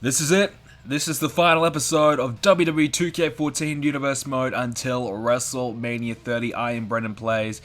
This is it. This is the final episode of WWE 2k14 Universe Mode until Wrestlemania 30. I am BrendenPlayz.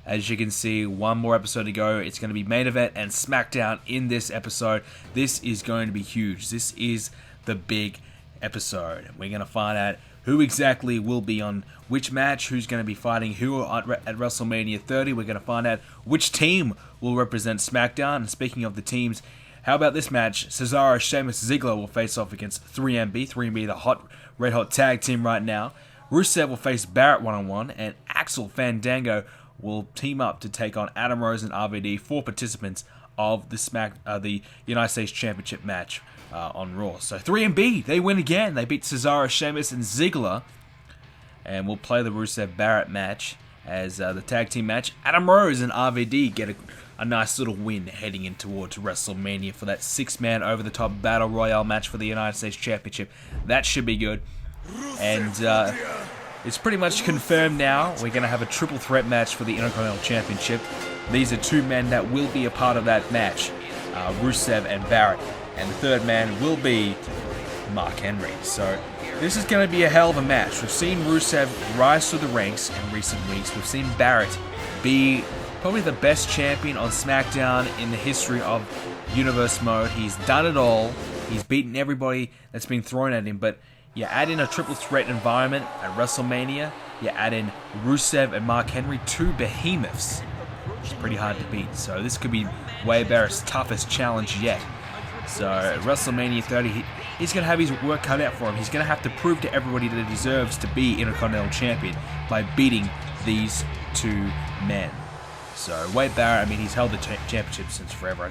As you can see, one more episode to go. It's going to be main event and Smackdown in this episode. This is going to be huge. This is the big episode. We're going to find out who exactly will be on which match, who's going to be fighting who at WrestleMania 30. We're going to find out which team will represent Smackdown. And speaking of the teams, how about this match? Cesaro, Sheamus, Ziggler will face off against 3MB. 3MB, the red hot tag team right now. Rusev will face Barrett one-on-one, and Axel Fandango will team up to take on Adam Rose and RVD, four participants of the United States Championship match on Raw. So 3MB, they win again. They beat Cesaro, Sheamus, and Ziggler, and we'll play the Rusev Barrett match as the tag team match. Adam Rose and RVD get a nice little win heading in towards WrestleMania for that six-man over-the-top Battle Royale match for the United States Championship. That should be good. And it's pretty much confirmed now. We're going to have a triple threat match for the Intercontinental Championship. These are two men that will be a part of that match, Rusev and Barrett. And the third man will be Mark Henry. So this is going to be a hell of a match. We've seen Rusev rise through the ranks in recent weeks. We've seen Barrett be probably the best champion on SmackDown in the history of Universe Mode. He's done it all. He's beaten everybody that's been thrown at him. But you add in a triple threat environment at WrestleMania, you add in Rusev and Mark Henry, two behemoths, which is pretty hard to beat. So this could be Wade Barrett's toughest challenge yet. So at WrestleMania 30, he's going to have his work cut out for him. He's going to have to prove to everybody that he deserves to be Intercontinental Champion by beating these two men. So Wade Barrett, I mean, he's held the championship since forever.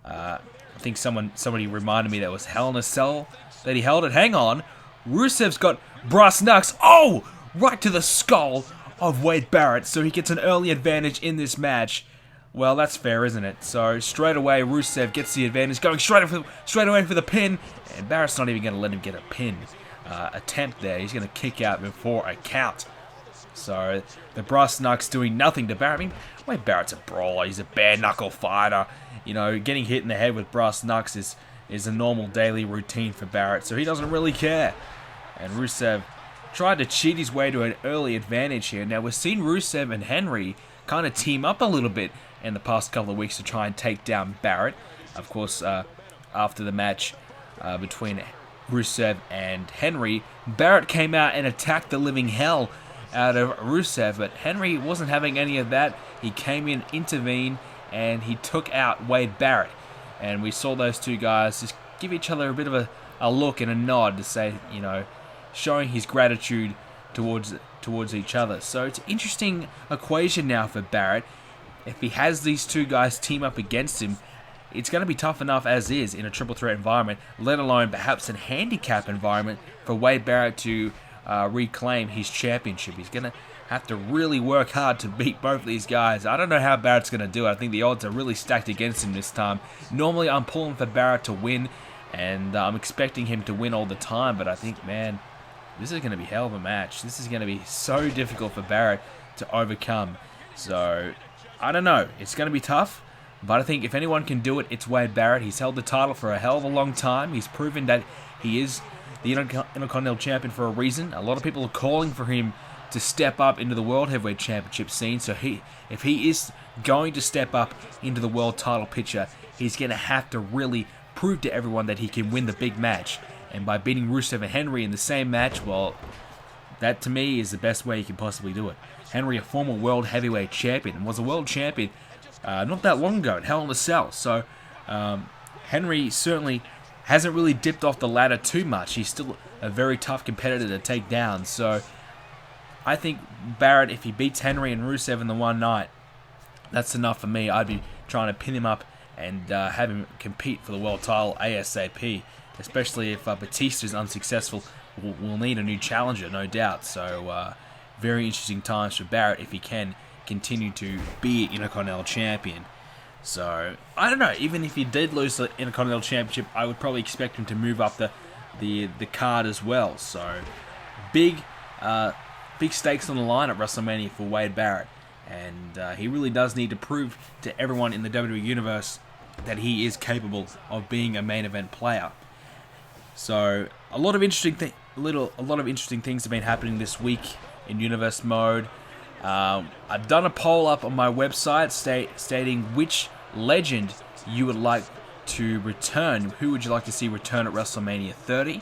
I think somebody reminded me that it was Hell in a Cell that he held it. Hang on, Rusev's got brass knucks. Oh, right to the skull of Wade Barrett, so he gets an early advantage in this match. Well, that's fair, isn't it? So straight away, Rusev gets the advantage, going straight away for the pin, and Barrett's not even going to let him get a pin attempt there. He's going to kick out before a count. So the brass knucks doing nothing to Barrett. I mean, Wade Barrett's a brawler. He's a bare knuckle fighter. You know, getting hit in the head with brass knucks is a normal daily routine for Barrett, so he doesn't really care. And Rusev tried to cheat his way to an early advantage here. Now, we've seen Rusev and Henry kind of team up a little bit in the past couple of weeks to try and take down Barrett. Of course, after the match between Rusev and Henry, Barrett came out and attacked the living hell out of Rusev, but Henry wasn't having any of that. He came in, intervened, and he took out Wade Barrett. And we saw those two guys just give each other a bit of a look and a nod to say, you know, showing his gratitude towards each other. So it's an interesting equation now for Barrett. If he has these two guys team up against him, it's going to be tough enough as is in a triple threat environment, let alone perhaps a handicap environment for Wade Barrett to reclaim his championship. He's going to have to really work hard to beat both of these guys. I don't know how Barrett's going to do it. I think the odds are really stacked against him this time. Normally I'm pulling for Barrett to win, and I'm expecting him to win all the time, but I think, man, this is going to be a hell of a match. This is going to be so difficult for Barrett to overcome. So, I don't know. It's going to be tough, but I think if anyone can do it, it's Wade Barrett. He's held the title for a hell of a long time. He's proven that he is the Intercontinental Champion for a reason. A lot of people are calling for him to step up into the World Heavyweight Championship scene. So if he is going to step up into the world title picture, he's going to have to really prove to everyone that he can win the big match. And by beating Rusev and Henry in the same match, well, that to me is the best way you can possibly do it. Henry, a former World Heavyweight Champion, was a World Champion not that long ago at Hell in a Cell. So Henry certainly hasn't really dipped off the ladder too much. He's still a very tough competitor to take down. So I think Barrett, if he beats Henry and Rusev in the one night, that's enough for me. I'd be trying to pin him up and have him compete for the world title ASAP, especially if Batista's unsuccessful. We'll need a new challenger, no doubt. So very interesting times for Barrett if he can continue to be Intercontinental Champion. So, I don't know, even if he did lose the Intercontinental Championship, I would probably expect him to move up the card as well. So, big stakes on the line at WrestleMania for Wade Barrett. And he really does need to prove to everyone in the WWE Universe that he is capable of being a main event player. So a lot of interesting things have been happening this week in Universe Mode. I've done a poll up on my website stating which legend you would like to return. Who would you like to see return at WrestleMania 30?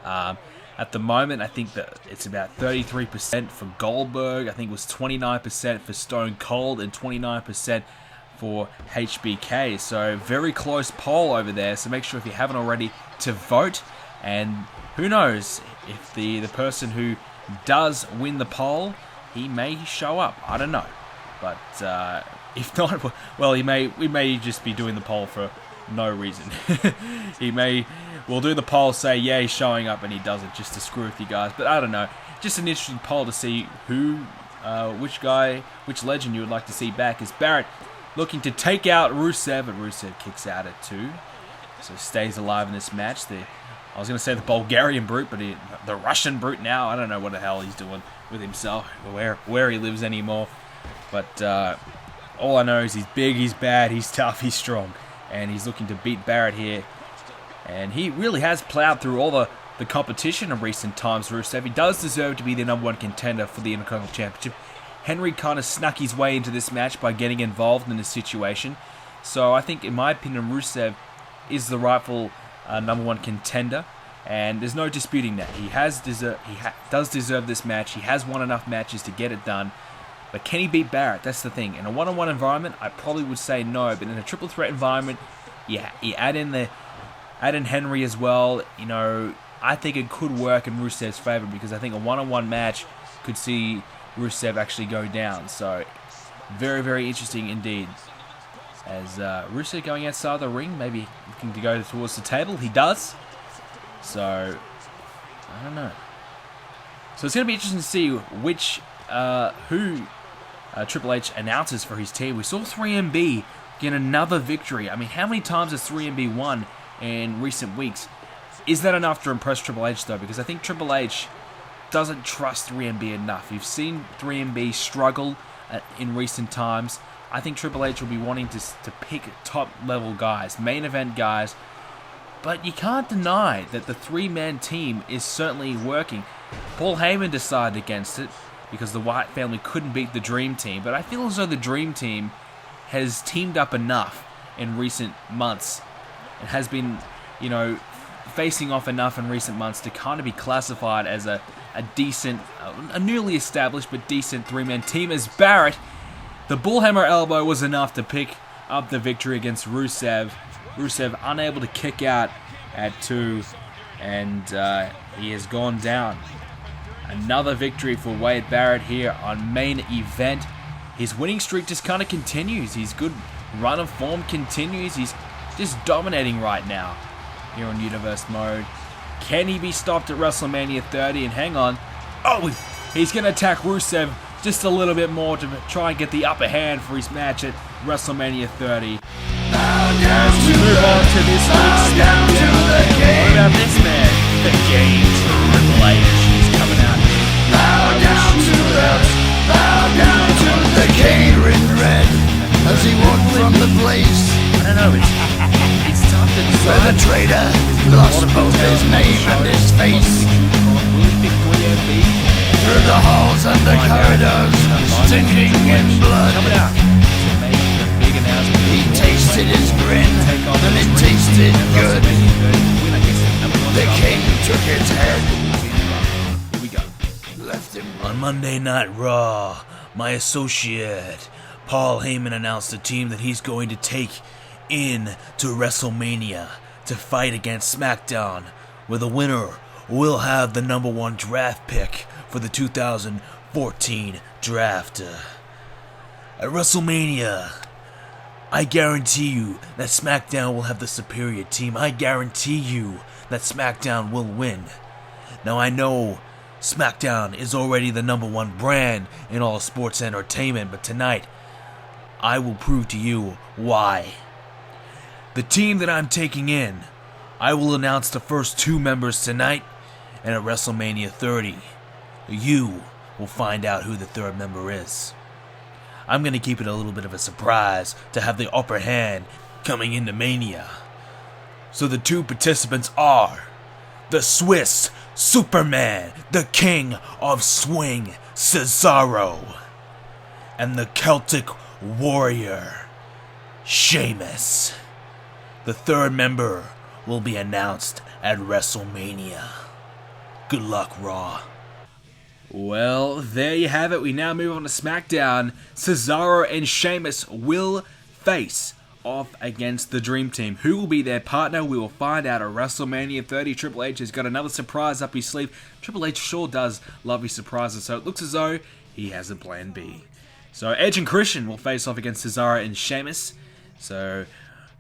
At the moment, I think that it's about 33% for Goldberg. I think it was 29% for Stone Cold and 29% for HBK. So very close poll over there. So make sure if you haven't already to vote. And who knows, if the person who does win the poll, he may show up. I don't know. But if not, well, we may just be doing the poll for no reason. We'll do the poll, say, yeah, he's showing up, and he doesn't, just to screw with you guys. But I don't know. Just an interesting poll to see which legend you would like to see back. Is Barrett looking to take out Rusev, and Rusev kicks out at 2. So stays alive in this match. I was going to say the Bulgarian Brute, but the Russian Brute now. I don't know what the hell he's doing with himself, where he lives anymore. But all I know is he's big, he's bad, he's tough, he's strong. And he's looking to beat Barrett here. And he really has plowed through all the competition in recent times, Rusev. He does deserve to be the number 1 contender for the Intercontinental Championship. Henry kind of snuck his way into this match by getting involved in this situation. So I think, in my opinion, Rusev is the rightful number 1 contender. And there's no disputing that. He does deserve this match. He has won enough matches to get it done. But can he beat Barrett? That's the thing. In a one-on-one environment, I probably would say no. But in a triple threat environment, you add in Henry as well. You know, I think it could work in Rusev's favor, because I think a one-on-one match could see Rusev actually go down. So very, very interesting indeed. As Rusev going outside the ring, maybe looking to go towards the table. He does. So I don't know. So it's going to be interesting to see who Triple H announces for his team. We saw 3MB get another victory. I mean, how many times has 3MB won in recent weeks? Is that enough to impress Triple H, though? Because I think Triple H doesn't trust 3MB enough. You've seen 3MB struggle in recent times. I think Triple H will be wanting to pick top-level guys, main event guys. But you can't deny that the 3-man team is certainly working. Paul Heyman decided against it because the Wyatt family couldn't beat the Dream Team. But I feel as though the Dream Team has teamed up enough in recent months. It has been, facing off enough in recent months to kind of be classified as a decent, a newly established but decent 3-man team. As Barrett, the Bullhammer elbow was enough to pick up the victory against Rusev. Rusev unable to kick out at 2, and he has gone down. Another victory for Wade Barrett here on Main Event. His winning streak just kind of continues. His good run of form continues. He's just dominating right now here on Universe Mode. Can he be stopped at WrestleMania 30? And hang on. Oh, he's going to attack Rusev just a little bit more to try and get the upper hand for his match at WrestleMania 30. As we move on to this week's Smackdown, what about this man? The Game Triple H. He's coming out. Bow down to the king in red as he walked from the place. I don't know, it's tough to decide. Where the traitor lost both his name and his face. Through the halls and the corridors, stinking in blood. He tasted his grin, and it tasted good. The king took his head. Here we go. Left him. On Monday Night Raw, my associate Paul Heyman announced a team that he's going to take in to WrestleMania to fight against Smackdown, where the winner will have the number 1 draft pick for the 2014 draft. At WrestleMania, I guarantee you that SmackDown will have the superior team. I guarantee you that SmackDown will win. Now I know SmackDown is already the number 1 brand in all sports entertainment, but tonight I will prove to you why. The team that I'm taking in, I will announce the first 2 members tonight, and at WrestleMania 30, you will find out who the 3rd member is. I'm going to keep it a little bit of a surprise to have the upper hand coming into Mania. So the 2 participants are the Swiss Superman, the King of Swing, Cesaro, and the Celtic Warrior, Sheamus. The third member will be announced at WrestleMania. Good luck, Raw. Well, there you have it. We now move on to SmackDown. Cesaro and Sheamus will face off against the Dream Team. Who will be their partner? We will find out at WrestleMania 30. Triple H has got another surprise up his sleeve. Triple H sure does love his surprises, so it looks as though he has a plan B. So Edge and Christian will face off against Cesaro and Sheamus. So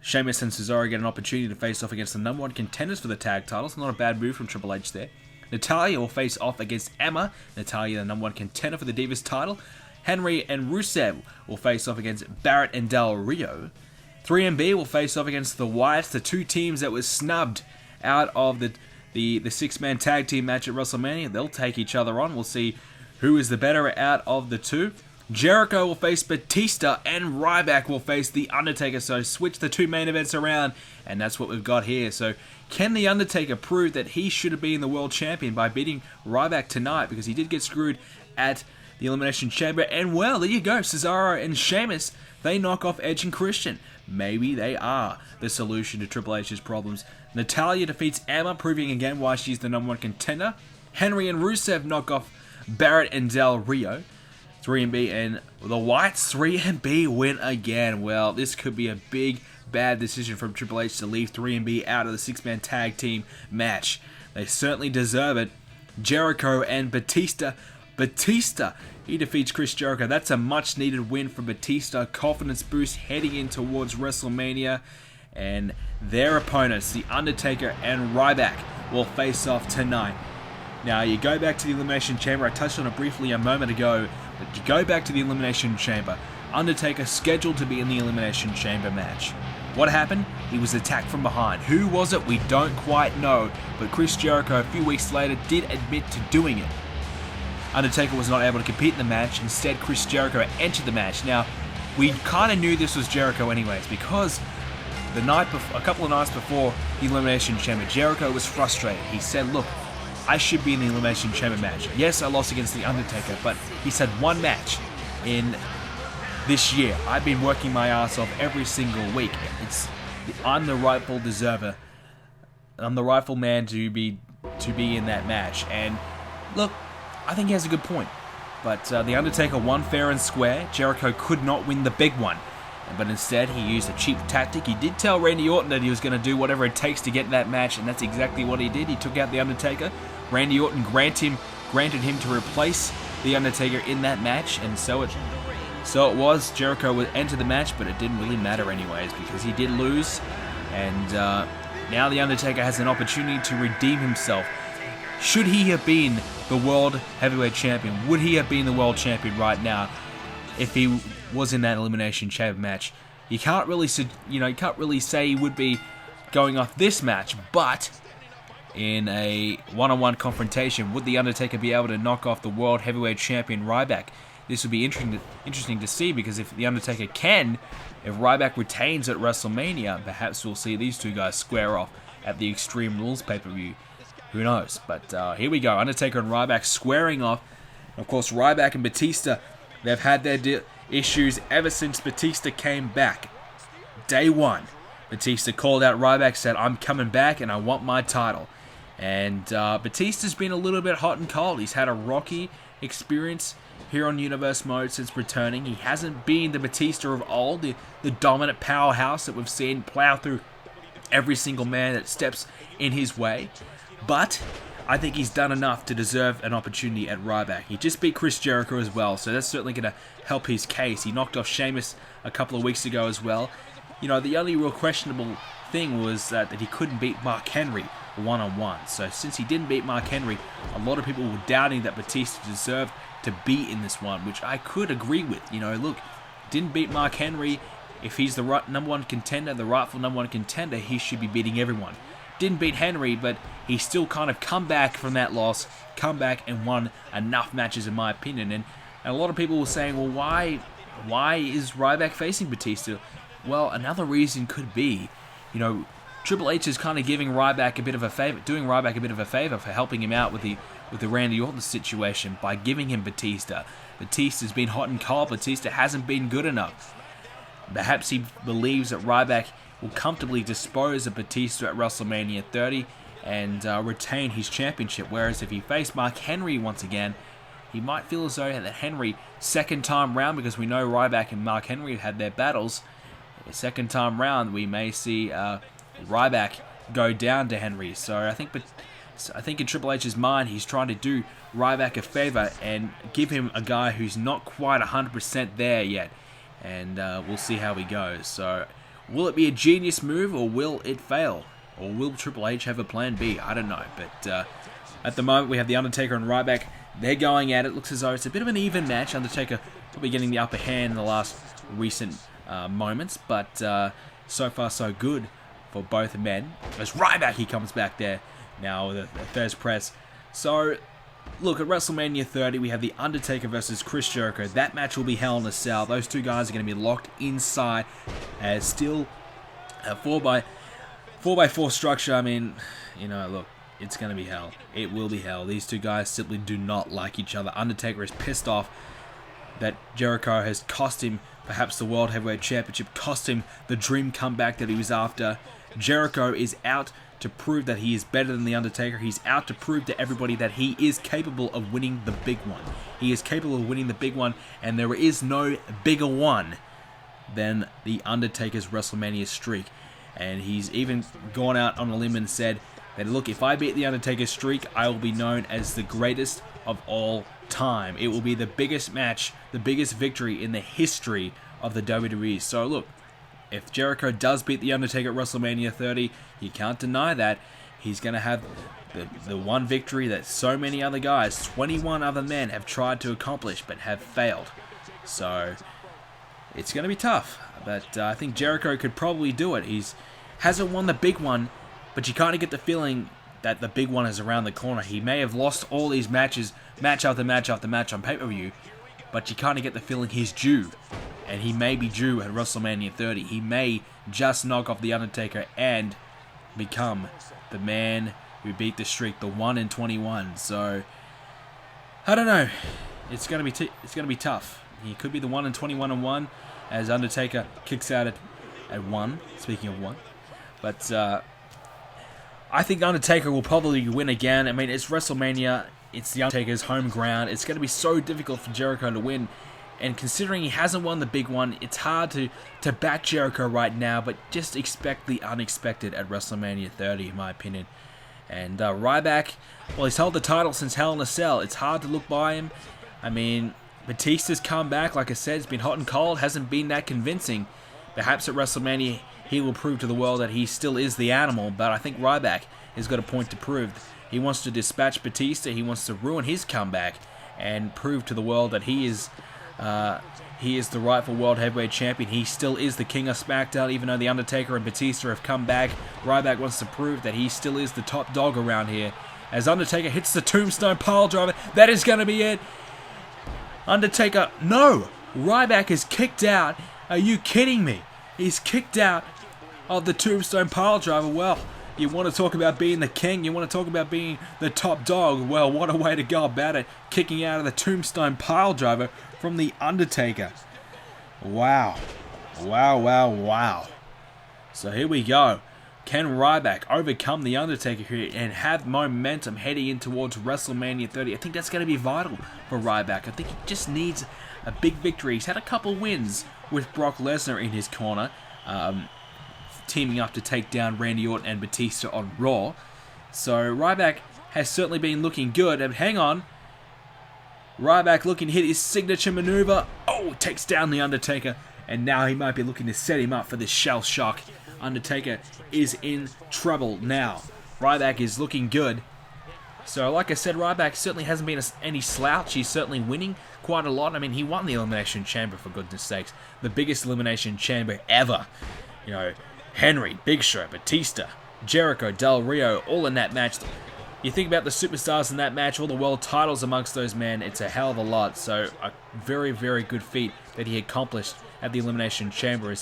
Sheamus and Cesaro get an opportunity to face off against the number one contenders for the tag titles. Not a bad move from Triple H there. Natalya will face off against Emma. Natalya, the number one contender for the Divas title. Henry and Rusev will face off against Barrett and Del Rio. 3MB will face off against the Wyatts, the two teams that were snubbed out of the six-man tag team match at WrestleMania. They'll take each other on. We'll see who is the better out of the two. Jericho will face Batista, and Ryback will face The Undertaker. So switch the two main events around, and that's what we've got here. So can The Undertaker prove that he should have been the world champion by beating Ryback tonight? Because he did get screwed at the Elimination Chamber. And well, there you go. Cesaro and Sheamus, they knock off Edge and Christian. Maybe they are the solution to Triple H's problems. Natalya defeats Emma, proving again why she's the number one contender. Henry and Rusev knock off Barrett and Del Rio. 3MB and the Wyatts, 3MB win again. Well, this could be a big, bad decision from Triple H to leave 3MB out of the six-man tag team match. They certainly deserve it. Jericho and Batista. Batista, he defeats Chris Jericho. That's a much-needed win for Batista. Confidence boost heading in towards WrestleMania. And their opponents, The Undertaker and Ryback, will face off tonight. Now, you go back to the Elimination Chamber. I touched on it briefly a moment ago. But you go back to the Elimination Chamber. Undertaker scheduled to be in the Elimination Chamber match. What happened? He was attacked from behind. Who was it? We don't quite know. But Chris Jericho, a few weeks later, did admit to doing it. Undertaker was not able to compete in the match. Instead, Chris Jericho entered the match. Now, we kind of knew this was Jericho anyways, because the night before, a couple of nights before the Elimination Chamber, Jericho was frustrated. He said, look, I should be in the Elimination Chamber match. Yes, I lost against The Undertaker, but he said one match in this year. I've been working my ass off every single week. I'm the rightful deserver. I'm the rightful man to be in that match. And look, I think he has a good point. But The Undertaker won fair and square. Jericho could not win the big one. But instead, he used a cheap tactic. He did tell Randy Orton that he was going to do whatever it takes to get in that match, and that's exactly what he did. He took out The Undertaker. Randy Orton granted him to replace The Undertaker in that match, and so it was. Jericho would enter the match, but it didn't really matter anyways, because he did lose, and now The Undertaker has an opportunity to redeem himself. Should he have been the World Heavyweight Champion? Would he have been the World Champion right now if he was in that Elimination Chamber match? You can't really say he would be going off this match, but in a one-on-one confrontation, would The Undertaker be able to knock off the World Heavyweight Champion Ryback? This would be interesting to see, because if The Undertaker if Ryback retains at WrestleMania, perhaps we'll see these two guys square off at the Extreme Rules pay-per-view. Who knows? But here we go. Undertaker and Ryback squaring off. Of course, Ryback and Batista, they've had their issues ever since Batista came back. Day one, Batista called out Ryback, said, I'm coming back and I want my title. And Batista's been a little bit hot and cold. He's had a rocky experience here on Universe Mode since returning. He hasn't been the Batista of old, the dominant powerhouse that we've seen plow through every single man that steps in his way. But I think he's done enough to deserve an opportunity at Ryback. He just beat Chris Jericho as well, so that's certainly going to help his case. He knocked off Sheamus a couple of weeks ago as well. You know, the only real questionable thing was that he couldn't beat Mark Henry one-on-one. So since he didn't beat Mark Henry, a lot of people were doubting that Batista deserved to be in this one, which I could agree with. You know, look, didn't beat Mark Henry. If he's the number one contender, the rightful number one contender, he should be beating everyone. Didn't beat Henry, but he still kind of come back from that loss, come back and won enough matches in my opinion. And a lot of people were saying, well, why is Ryback facing Batista? Well, another reason could be, you know, Triple H is kind of giving Ryback a bit of a favor, doing Ryback a bit of a favor for helping him out with the Randy Orton situation by giving him Batista. Batista's been hot and cold. Batista hasn't been good enough. Perhaps he believes that Ryback will comfortably dispose of Batista at WrestleMania 30 and retain his championship. Whereas if he faced Mark Henry once again, he might feel as though that Henry, second time round, because we know Ryback and Mark Henry have had their battles, second time round we may see Ryback go down to Henry. So I think in Triple H's mind, he's trying to do Ryback a favor and give him a guy who's not quite 100% there yet. And we'll see how he goes. So will it be a genius move or will it fail? Or will Triple H have a plan B? I don't know. But at the moment, we have The Undertaker and Ryback. They're going at it. Looks as though it's a bit of an even match. Undertaker probably getting the upper hand in the last recent moments. But so far, so good for both men. As Ryback, he comes back there now with a Thesz press. So, look, at WrestleMania 30, we have The Undertaker versus Chris Jericho. That match will be Hell in a Cell. Those two guys are going to be locked inside as still a 4x4 structure. I mean, you know, look, it's going to be hell. It will be hell. These two guys simply do not like each other. Undertaker is pissed off that Jericho has cost him perhaps the World Heavyweight Championship, cost him the dream comeback that he was after. Jericho is out to prove that he is better than The Undertaker. He's out to prove to everybody that he is capable of winning the big one. He is capable of winning the big one, and there is no bigger one than The Undertaker's WrestleMania streak. And he's even gone out on a limb and said that, look, if I beat The Undertaker's streak, I will be known as the greatest of all time. It will be the biggest match, the biggest victory in the history of the WWE. So look, if Jericho does beat The Undertaker at WrestleMania 30, you can't deny that. He's going to have the one victory that so many other guys, 21 other men, have tried to accomplish but have failed. So it's going to be tough. But I think Jericho could probably do it. He hasn't won the big one, but you kind of get the feeling that the big one is around the corner. He may have lost all these matches, match after match after match on pay-per-view, but you kind of get the feeling he's due. And he may be due at WrestleMania 30. He may just knock off The Undertaker and become the man who beat the streak, the 1 in 21. So I don't know. It's gonna be tough. He could be the 1 in 21 and 1, as Undertaker kicks out at 1. Speaking of 1, but I think Undertaker will probably win again. I mean, it's WrestleMania. It's The Undertaker's home ground. It's going to be so difficult for Jericho to win. And considering he hasn't won the big one, it's hard to back Jericho right now, but just expect the unexpected at WrestleMania 30, in my opinion. And Ryback, well, he's held the title since Hell in a Cell. It's hard to look by him. I mean, Batista's come back, like I said, it's been hot and cold, hasn't been that convincing. Perhaps at WrestleMania, he will prove to the world that he still is the animal, but I think Ryback has got a point to prove. He wants to dispatch Batista, he wants to ruin his comeback, and prove to the world that he is the rightful World Heavyweight Champion. He still is the King of Smackdown, even though The Undertaker and Batista have come back. Ryback wants to prove that he still is the top dog around here. As Undertaker hits the Tombstone Piledriver, that is going to be it. Undertaker, no! Ryback is kicked out. Are you kidding me? He's kicked out of the Tombstone Piledriver. Well, you want to talk about being the king, you want to talk about being the top dog, well, what a way to go about it, kicking out of the Tombstone Piledriver from The Undertaker. Wow. Wow. So here we go. Can Ryback overcome The Undertaker here and have momentum heading in towards WrestleMania 30? I think that's going to be vital for Ryback. I think he just needs a big victory. He's had a couple wins with Brock Lesnar in his corner, teaming up to take down Randy Orton and Batista on Raw. So Ryback has certainly been looking good. And hang on. Ryback looking to hit his signature maneuver. Oh, takes down The Undertaker. And now he might be looking to set him up for this shell shock. Undertaker is in trouble now. Ryback is looking good. So, like I said, Ryback certainly hasn't been any slouch. He's certainly winning quite a lot. I mean, he won the Elimination Chamber, for goodness sakes. The biggest Elimination Chamber ever. You know, Henry, Big Show, Batista, Jericho, Del Rio, all in that match. You think about the superstars in that match, all the world titles amongst those men, it's a hell of a lot. So, a very, very good feat that he accomplished at the Elimination Chamber.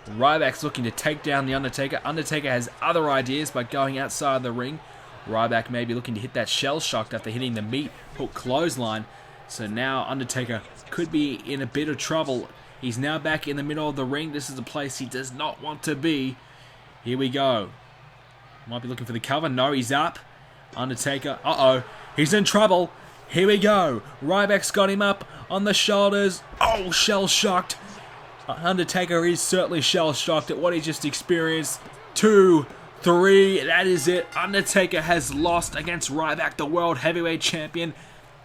Ryback's looking to take down the Undertaker. Undertaker has other ideas by going outside the ring. Ryback may be looking to hit that shell shock after hitting the meat hook clothesline. So now Undertaker could be in a bit of trouble. He's now back in the middle of the ring. This is a place he does not want to be. Here we go. Might be looking for the cover. No, he's up. Undertaker, uh-oh. He's in trouble. Here we go. Ryback's got him up on the shoulders. Oh, shell-shocked. Undertaker is certainly shell-shocked at what he just experienced. 2, 3, that is it. Undertaker has lost against Ryback, the World Heavyweight Champion,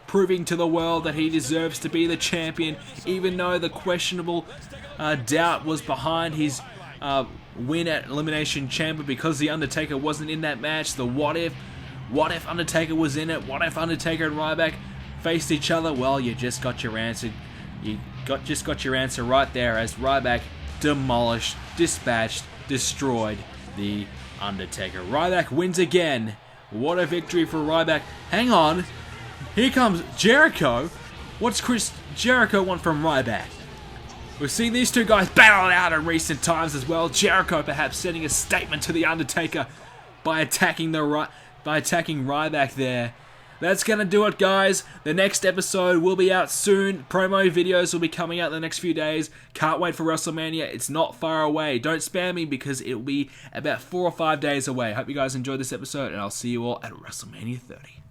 proving to the world that he deserves to be the champion, even though the questionable doubt was behind his win at Elimination Chamber because the Undertaker wasn't in that match. The what if Undertaker was in it? What if Undertaker and Ryback faced each other? Well, you just got your answer. Just got your answer right there as Ryback demolished, dispatched, destroyed the Undertaker. Ryback wins again. What a victory for Ryback. Hang on. Here comes Jericho. What's Chris Jericho want from Ryback? We've seen these two guys battle it out in recent times as well. Jericho perhaps sending a statement to the Undertaker by attacking Ryback there. That's going to do it, guys. The next episode will be out soon. Promo videos will be coming out in the next few days. Can't wait for WrestleMania. It's not far away. Don't spam me because it will be about 4 or 5 days away. Hope you guys enjoyed this episode, and I'll see you all at WrestleMania 30.